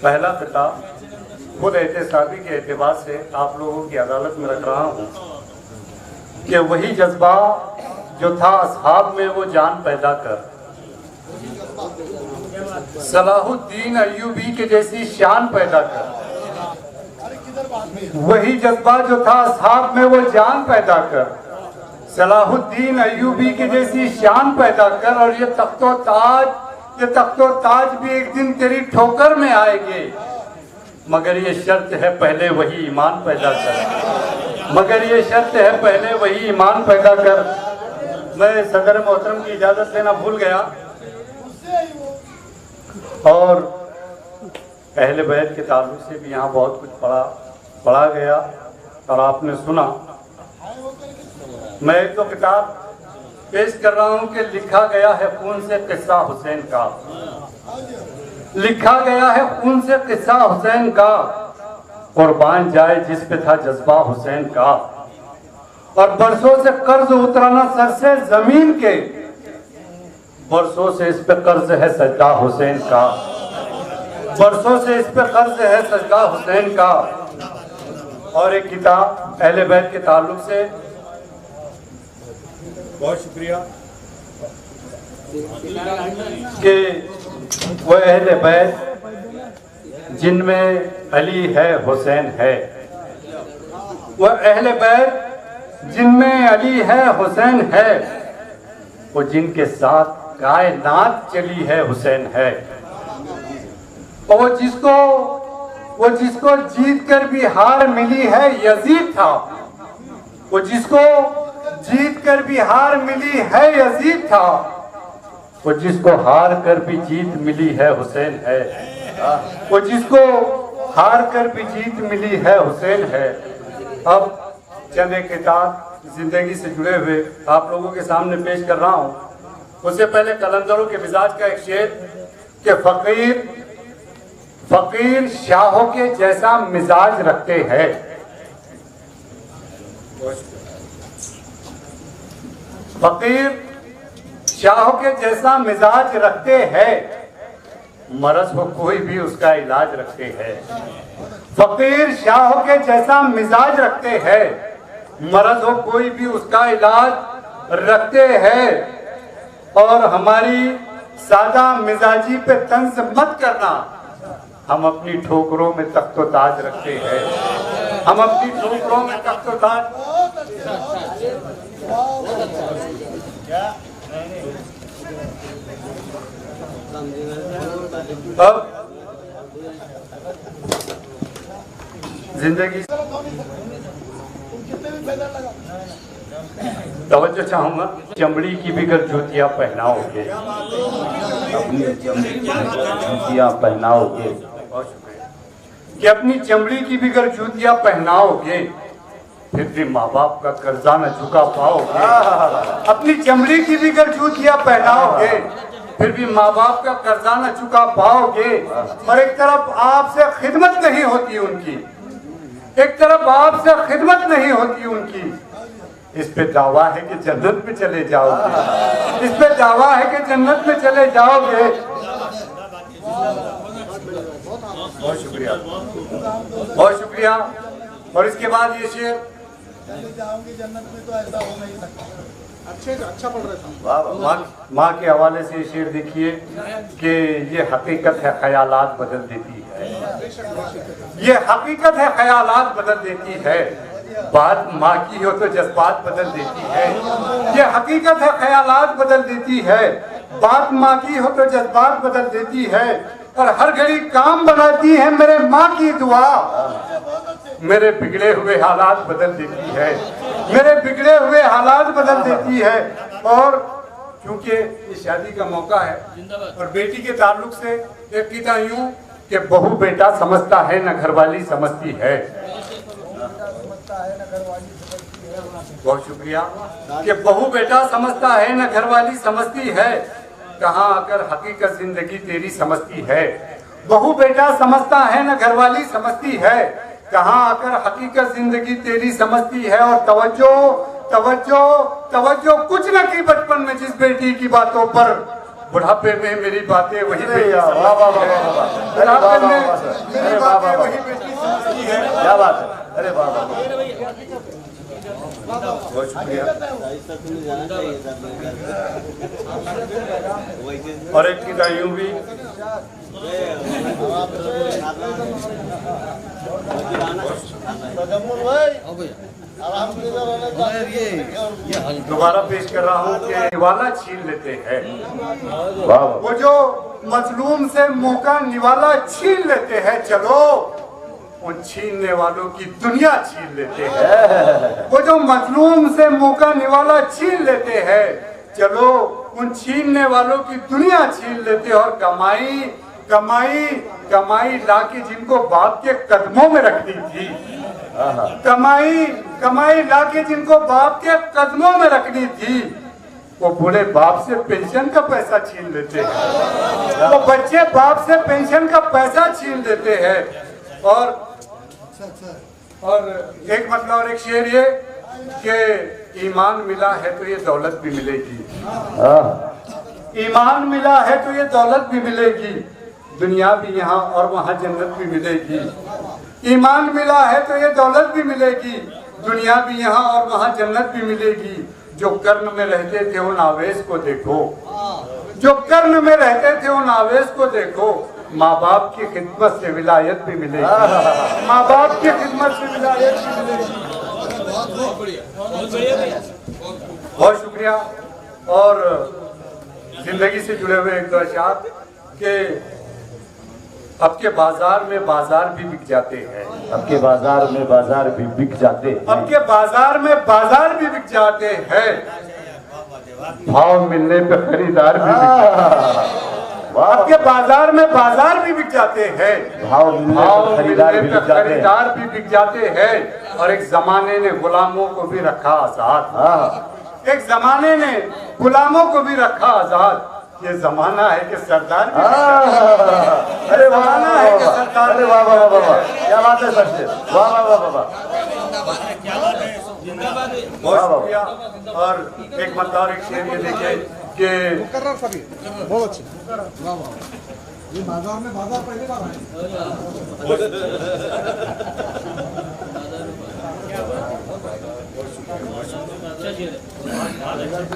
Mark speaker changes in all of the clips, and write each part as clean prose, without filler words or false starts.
Speaker 1: पहला खिताब खुद एहतसाबी के एतबार से आप लोगों की अदालत में रख रहा हूँ कि वही जज्बा जो था असहाब में वो जान पैदा कर, सलाहुद्दीन अय्यूबी के जैसी शान पैदा कर। वही जज्बा जो था असहाब में वो जान पैदा कर, सलाहुद्दीन अय्यूबी की जैसी शान पैदा कर। और ये तख्तो ताज भी एक दिन तेरी ठोकर में आएंगे, मगर ये शर्त है पहले वही ईमान पैदा कर, मगर ये शर्त है पहले वही ईमान पैदा कर। मैं सदर मोहतरम की इजाजत लेना भूल गया और अहले बैत के ताल्लुक से भी यहाँ बहुत कुछ पढ़ा गया और आपने सुना। मैं एक तो किताब पेश कर रहा हूँ कि लिखा गया है खून से किस्सा हुसैन का, लिखा गया है खून से किस्सा हुसैन का, कुर्बान जाए जिस पे था जज्बा हुसैन का। और बरसों से कर्ज उतराना सर से जमीन के, बरसों से इस पे कर्ज है सजदा हुसैन का, बरसों से इस पे कर्ज है सजदा हुसैन का। और एक किताब अहले बैत के ताल्लुक से, बहुत शुक्रिया कि वो अहले बैत जिनमें अली है हुसैन है, वो अहले बैत जिनमें अली है हुसैन है, वो जिनके साथ कायनात चली है हुसैन है। और वो जिसको जीत कर भी हार मिली है यजीद था, वो जिसको जीत कर भी हार मिली है यजीद था, वो जिसको हार कर भी जीत मिली है हुसैन है, वो जिसको हार कर भी जीत मिली है हुसैन है। अब चंद एक किताब जिंदगी से जुड़े हुए आप लोगों के सामने पेश कर रहा हूँ। उससे पहले कलंदरों के मिजाज का एक शेर कि फकीर शाहों के जैसा मिजाज रखते हैं, फकीर शाहों के जैसा मिजाज रखते हैं, मरज हो कोई भी उसका इलाज रखते हैं। फकीर शाहों के जैसा मिजाज रखते हैं, मरज हो कोई भी उसका इलाज रखते हैं। और हमारी सादा मिजाजी पे तंज मत करना, हम अपनी ठोकरों में तख्तो ताज रखते हैं, हम अपनी ठोकरों में तख्तो ताज। अब जिंदगी तवज्जो चाहूंगा, चमड़ी की बिगर जूतियां पहनाओगे, अपनी चमड़ी की जूतियां पहनाओगे, कि अपनी चमड़ी की बिगर जूतियां पहनाओगे, फिर भी माँ बाप का कर्जा न चुका पाओगे। अपनी चमड़ी की बिगर जूतियां पहनाओगे, फिर भी माँ बाप का कर्जा न चुका पाओगे। और एक तरफ आपसे खिदमत नहीं होती उनकी, एक तरफ आपसे खिदमत नहीं होती उनकी। इस पे दावा है कि जन्नत में चले जाओगे, इस पे दावा है कि जन्नत में चले जाओगे। बहुत शुक्रिया, बहुत शुक्रिया। और इसके बाद ये शेर, जन्नत में तो ऐसा हो नहीं सकता। अच्छा पढ़ रहा था। माँ के हवाले से शेर देखिए कि ये हकीकत है ख्यालात बदल देती है, ये हकीकत है ख्यालात बदल देती है। बात माँ की हो तो जज्बात बदल देती है, ये हकीकत है ख्यालात बदल देती है। बात माँ की हो तो जज्बात बदल देती है। और हर घड़ी काम बनाती है मेरे माँ की दुआ, मेरे बिगड़े हुए हालात बदल देती है, मेरे बिगड़े हुए हालात बदल देती है। और क्योंकि ये शादी का मौका है और बेटी के ताल्लुक से एक गीता यूं कि बहू बेटा समझता है न घरवाली समझती है। बहुत शुक्रिया कि बहू बेटा समझता है न घरवाली समझती है, कहाँ आकर हकीकत जिंदगी तेरी समझती है। बहू बेटा समझता है न घरवाली समझती है, कहाँ आकर हकीकत जिंदगी तेरी समझती है। और तवज्जो तवज्जो तवज्जो कुछ न की बचपन में जिस बेटी की बातों पर, बुढ़ापे में मेरी बातें वही
Speaker 2: अरे यार, वाह वाह वाह वाह वाह, अरे वाह
Speaker 1: बुढ़ापे
Speaker 2: वाह
Speaker 1: में
Speaker 2: वाह सर,
Speaker 1: मेरी
Speaker 2: अरे वाह
Speaker 1: बातें
Speaker 2: वाह
Speaker 1: वही बेटी समझती है।
Speaker 2: क्या बात है, अरे वाह वाह।
Speaker 1: बहुत शुक्रिया। और एक की यूं भी दोबारा पेश कर रहा हूँ कि निवाला छीन लेते हैं।
Speaker 2: वाह वाह।
Speaker 1: वो जो मजलूम से मौका निवाला छीन लेते हैं, चलो उन छीनने वालों की दुनिया छीन लेते हैं। वो जो मजलूम से मौका निवाला छीन लेते हैं, चलो उन छीनने वालों की दुनिया छीन लेते हैं। और कमाई कमाई कमाई लाके जिनको बाप के कदमों में रखनी थी, कमाई कमाई लाके जिनको बाप के कदमों में रखनी थी, वो बूढ़े बाप से पेंशन का पैसा छीन लेते हैं। वो बच्चे बाप से पेंशन का पैसा छीन लेते हैं। और एक मतलब और एक शेर ये कि ईमान मिला है तो ये दौलत भी मिलेगी, ईमान मिला है तो ये दौलत भी मिलेगी, दुनिया भी यहाँ और वहाँ जन्नत भी मिलेगी। ईमान मिला है तो ये दौलत भी मिलेगी, दुनिया भी यहाँ और वहाँ जन्नत भी मिलेगी। जो कर्म में रहते थे उन आवेश को देखो, जो कर्म में रहते थे उन आवेश को देखो। माँ बाप की खिदमत से विलायत भी मिलेगी, माँ बाप की खिदमत से विलायत भी मिलेगी। बहुत शुक्रिया। और जिंदगी से जुड़े हुए एक दो अशार के अब के बाजार में बाजार भी बिक जाते हैं,
Speaker 2: अब के बाजार में बाजार भी बिक जाते हैं,
Speaker 1: अब के बाजार में बाजार भी बिक जाते हैं, भाव मिलने पे खरीदार भी अब के बाजार में बाजार भी बिक जाते हैं,
Speaker 2: भाव मिलने पे
Speaker 1: खरीदार भी बिक जाते हैं। और एक जमाने ने गुलामों को भी रखा आजाद, एक जमाने ने गुलामों को भी रखा आजाद। ये जमाना है कि सरदार भी
Speaker 2: अरे जमाना है कि सरदार, अरे वाह वाह वाह वाह, क्या बात है सर से, वाह वाह वाह वाह।
Speaker 1: बहुत शुक्रिया। और एक मतलब और एक शेर ये देखिए कि
Speaker 3: बहुत अच्छे, वाह वाह। ये बाजार में बाजार पहले बार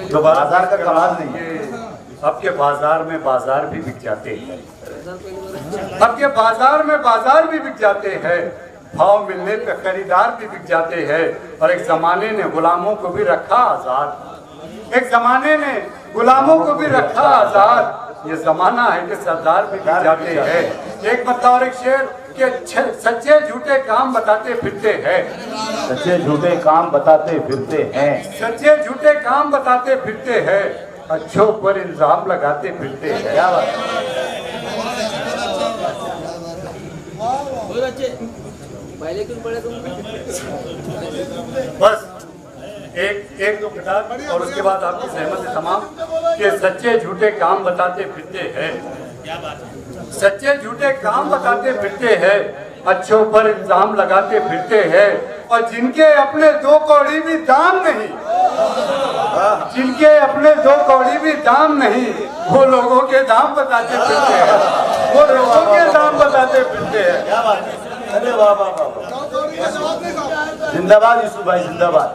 Speaker 2: जो बाजार का कमाल नहीं है,
Speaker 1: अब के बाजार में बाजार भी बिक जाते हैं, अब के बाजार में बाजार भी बिक जाते हैं, भाव मिलने पे खरीदार भी बिक जाते हैं। और एक जमाने ने गुलामों को भी रखा आजाद, एक जमाने ने गुलामों को भी रखा आजाद। ये जमाना है कि सरदार भी बिक जाते हैं। एक मतलब और एक शेर कि सच्चे झूठे काम बताते फिरते हैं,
Speaker 2: सच्चे झूठे काम बताते फिरते हैं,
Speaker 1: सच्चे झूठे काम बताते फिरते हैं, अच्छों पर इल्जाम लगाते फिरते हैं।
Speaker 2: क्या बात।
Speaker 1: बस एक दो किताब और उसके बाद आपकी सहमत है तमाम कि सच्चे झूठे काम बताते फिरते हैं, सच्चे झूठे काम बताते फिरते हैं, अच्छों पर इल्जाम लगाते फिरते हैं। और जिनके अपने दो कौड़ी भी दाम नहीं, जिनके अपने दो कौड़ी भी दाम नहीं, वो लोगों के दाम बताते फिरते हैं, वो लोगों के दाम बताते फिरते हैं।
Speaker 2: क्या बात है, अरे वाह वाह वाह, जिंदाबाद यूसुफ भाई, जिंदाबाद।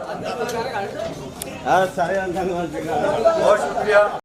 Speaker 1: बहुत शुक्रिया।